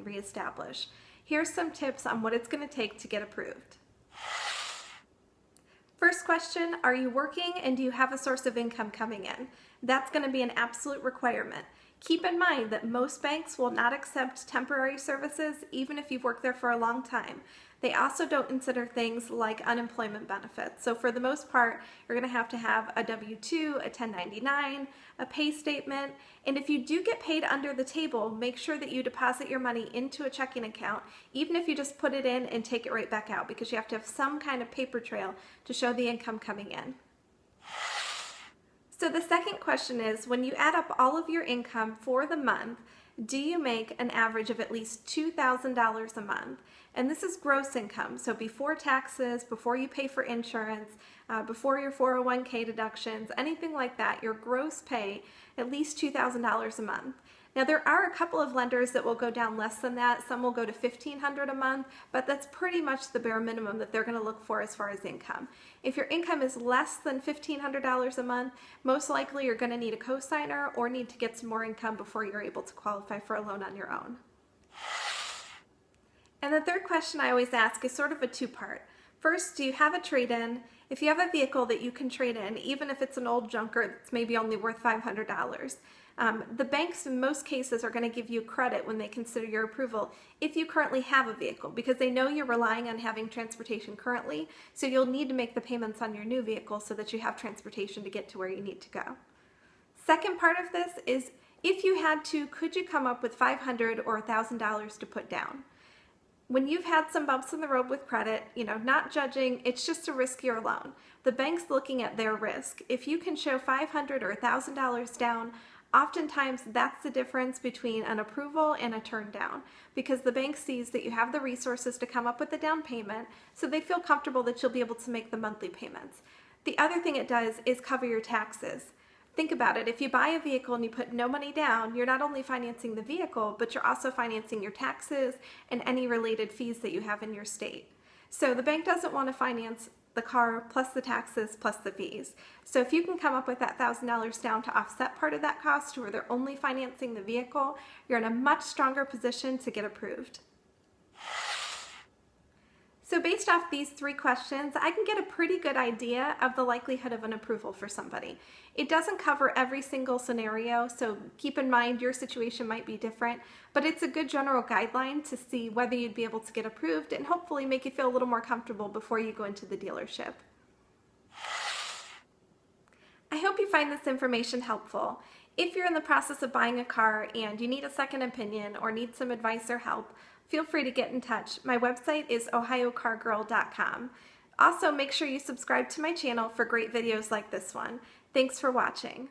reestablish. Here's some tips on what it's going to take to get approved. First question, are you working and do you have a source of income coming in? That's going to be an absolute requirement. Keep in mind that most banks will not accept temporary services even if you've worked there for a long time. They also don't consider things like unemployment benefits. So for the most part, you're going to have a W-2, a 1099, a pay statement, and if you do get paid under the table, make sure that you deposit your money into a checking account, even if you just put it in and take it right back out, because you have to have some kind of paper trail to show the income coming in. So the second question is, when you add up all of your income for the month, do you make an average of at least $2,000 a month? And this is gross income, so before taxes, before you pay for insurance, before your 401k deductions, anything like that, your gross pay, at least $2,000 a month. Now there are a couple of lenders that will go down less than that. Some will go to $1,500 a month, but that's pretty much the bare minimum that they're going to look for as far as income. If your income is less than $1,500 a month, most likely you're going to need a cosigner or need to get some more income before you're able to qualify for a loan on your own. And the third question I always ask is sort of a two-part. First, do you have a trade-in? If you have a vehicle that you can trade in, even if it's an old junker that's maybe only worth $500, the banks in most cases are going to give you credit when they consider your approval if you currently have a vehicle, because they know you're relying on having transportation currently, so you'll need to make the payments on your new vehicle so that you have transportation to get to where you need to go. Second part of this is, if you had to, could you come up with $500 or $1,000 to put down? When you've had some bumps in the road with credit, not judging, it's just a riskier loan. The bank's looking at their risk. If you can show $500 or $1,000 down, oftentimes that's the difference between an approval and a turn down, because the bank sees that you have the resources to come up with the down payment, so they feel comfortable that you'll be able to make the monthly payments. The other thing it does is cover your taxes. Think about it, if you buy a vehicle and you put no money down, you're not only financing the vehicle, but you're also financing your taxes and any related fees that you have in your state. So the bank doesn't want to finance the car plus the taxes plus the fees. So if you can come up with that $1,000 down to offset part of that cost, where they're only financing the vehicle, you're in a much stronger position to get approved. So based off these three questions, I can get a pretty good idea of the likelihood of an approval for somebody. It doesn't cover every single scenario, so keep in mind your situation might be different, but it's a good general guideline to see whether you'd be able to get approved and hopefully make you feel a little more comfortable before you go into the dealership. I hope you find this information helpful. If you're in the process of buying a car and you need a second opinion or need some advice or help, feel free to get in touch. My website is ohiocargirl.com. Also, make sure you subscribe to my channel for great videos like this one. Thanks for watching.